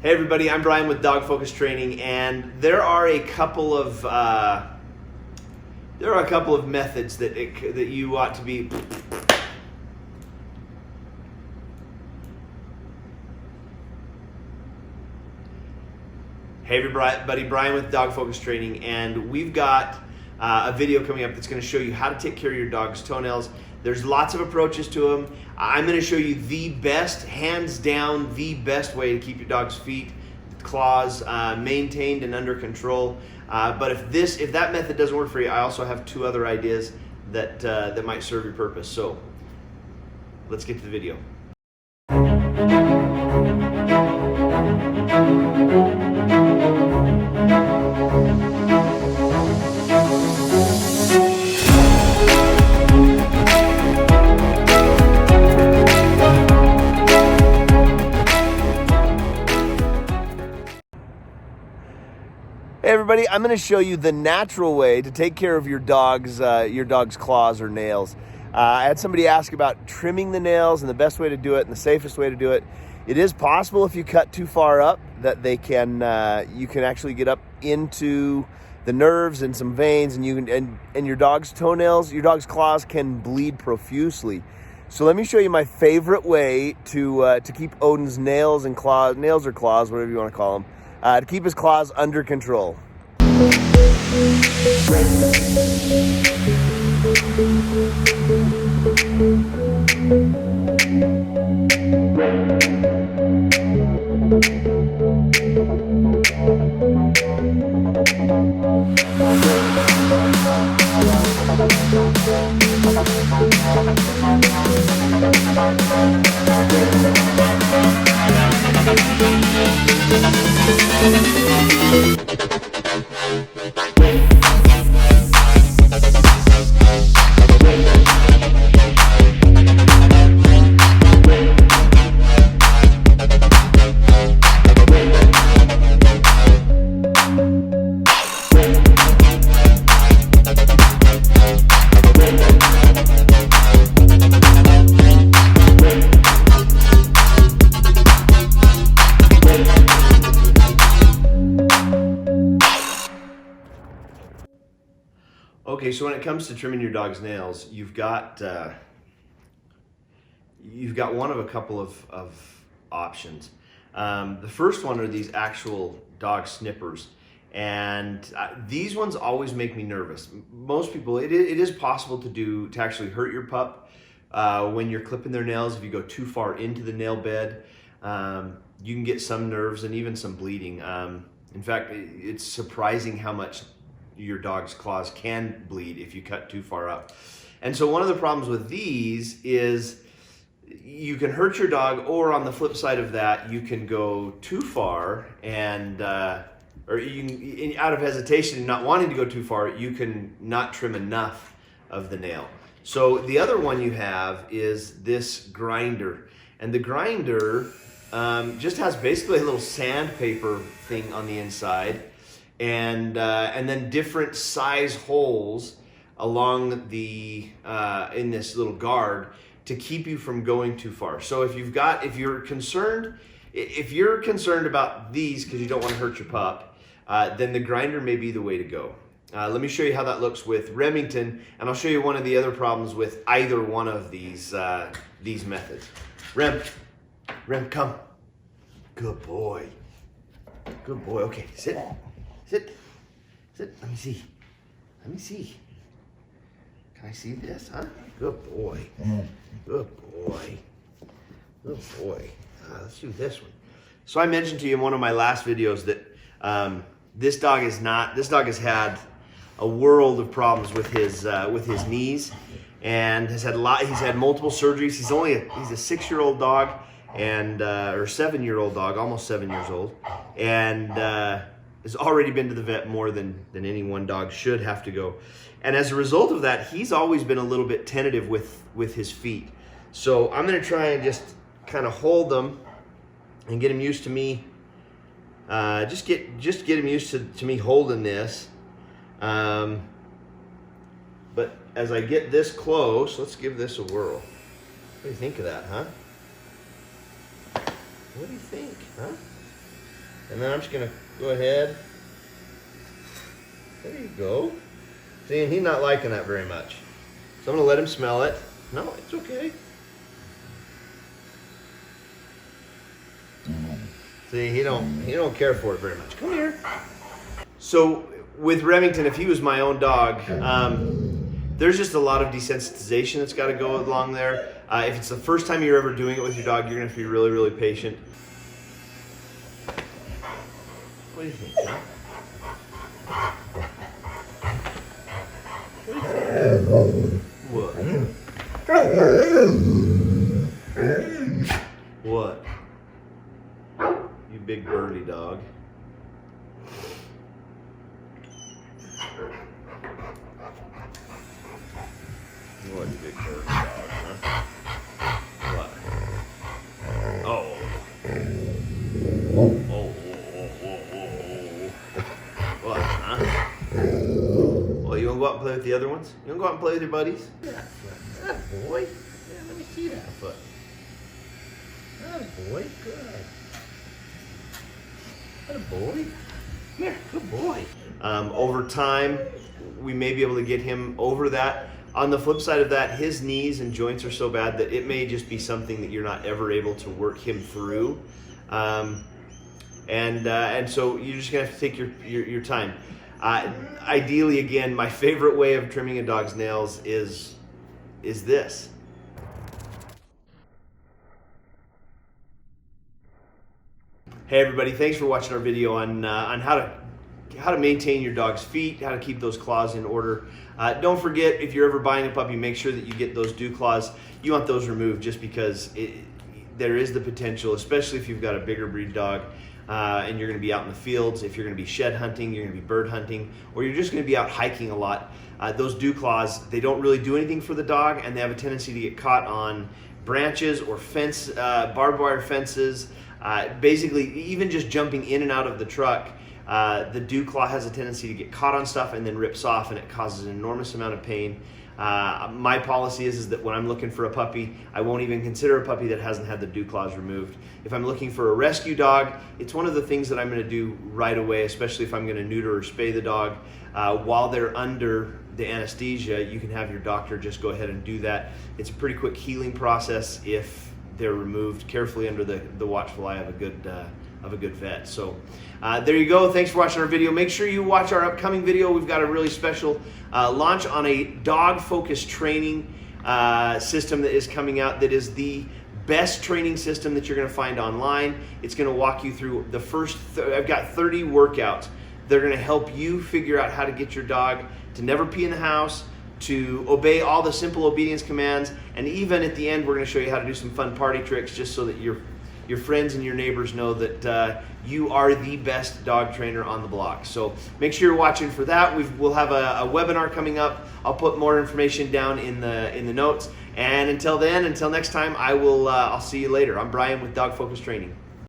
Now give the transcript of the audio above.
Hey everybody, I'm Brian with Dog Focus Training, and there are a couple of methods that you ought to be. Hey everybody, Brian with Dog Focus Training, and we've got a video coming up that's going to show you how to take care of your dog's toenails. There's lots of approaches to them. I'm going to show you the best, hands down, the best way to keep your dog's feet, claws maintained and under control. But if that method doesn't work for you, I also have two other ideas that might serve your purpose. So let's get to the video. Hey everybody, I'm going to show you the natural way to take care of your dog's claws or nails. I had somebody ask about trimming the nails and the best way to do it and the safest way to do it. It is possible if you cut too far up that you can actually get up into the nerves and some veins, and your dog's toenails, your dog's claws can bleed profusely. So let me show you my favorite way to keep Odin's nails or claws, whatever you want to call them, to keep his claws under control. Okay, so when it comes to trimming your dog's nails, you've got one of a couple of options. The first one are these actual dog snippers, and these ones always make me nervous. Most people, it is possible to actually hurt your pup when you're clipping their nails. If you go too far into the nail bed, you can get some nerves and even some bleeding. In fact, it's surprising how much your dog's claws can bleed if you cut too far up. And so one of the problems with these is you can hurt your dog, or on the flip side of that, you can go too far and or you can, out of hesitation and not wanting to go too far, you can not trim enough of the nail. So the other one you have is this grinder, and the grinder just has basically a little sandpaper thing on the inside, and then different size holes along the in this little guard to keep you from going too far. So if you're concerned about these because you don't want to hurt your pup, then the grinder may be the way to go. Let me show you how that looks with Remington, and I'll show you one of the other problems with either one of these methods. Rem, come. Good boy. Good boy. Okay, sit. Sit. Let me see. Can I see this, huh? Good boy. Good boy. Let's do this one. So I mentioned to you in one of my last videos that this dog has had a world of problems with his knees, and he's had multiple surgeries. He's a 6-year-old dog, and or 7-year-old dog, almost 7 years old, and has already been to the vet more than any one dog should have to go. And as a result of that, he's always been a little bit tentative with his feet. So I'm gonna try and just kind of hold them and get him used to me. Just get him used to me holding this. But as I get this close, let's give this a whirl. What do you think of that, huh? What do you think, huh? And then I'm just gonna go ahead. There you go. See, and he's not liking that very much. So I'm gonna let him smell it. No, it's okay. See, he don't care for it very much. Come here. So with Remington, if he was my own dog, there's just a lot of desensitization that's got to go along there. If it's the first time you're ever doing it with your dog, you're gonna have to be really, really patient. What do you think, John? What? What? You big burly dog. What, you big burly dog, huh? What? Oh. What, huh? Well, you want to go out and play with the other ones? You want to go out and play with your buddies? Yeah. That boy. Yeah, let me see that foot. That boy. Good. Good boy. Here, good boy. Over time, we may be able to get him over that. On the flip side of that, his knees and joints are so bad that it may just be something that you're not ever able to work him through. And so you're just gonna have to take your time. Ideally, again, my favorite way of trimming a dog's nails is this. Hey everybody, thanks for watching our video on how to maintain your dog's feet, how to keep those claws in order. Don't forget, if you're ever buying a puppy, make sure that you get those dew claws. You want those removed just because there is the potential, especially if you've got a bigger breed dog and you're going to be out in the fields, if you're going to be shed hunting, you're going to be bird hunting, or you're just going to be out hiking a lot. Those dew claws, they don't really do anything for the dog, and they have a tendency to get caught on branches or fence, barbed wire fences. Basically, even just jumping in and out of the truck, the dew claw has a tendency to get caught on stuff and then rips off, and it causes an enormous amount of pain. My policy is that when I'm looking for a puppy, I won't even consider a puppy that hasn't had the dew claws removed. If I'm looking for a rescue dog, it's one of the things that I'm going to do right away, especially if I'm going to neuter or spay the dog. While they're under the anesthesia, you can have your doctor just go ahead and do that. It's a pretty quick healing process if they're removed carefully under the watchful eye of a good vet. So there you go. Thanks for watching our video. Make sure you watch our upcoming video. We've got a really special launch on a dog-focused training system that is coming out that is the best training system that you're going to find online. It's going to walk you through the first, I've got 30 workouts. They're going to help you figure out how to get your dog to never pee in the house, to obey all the simple obedience commands, and even at the end we're going to show you how to do some fun party tricks just so that your friends and your neighbors know that you are the best dog trainer on the block. So make sure you're watching for that. We'll have a webinar coming up. I'll put more information down in the notes. And until then, until next time, I'll see you later. I'm Brian with Dog Focus Training.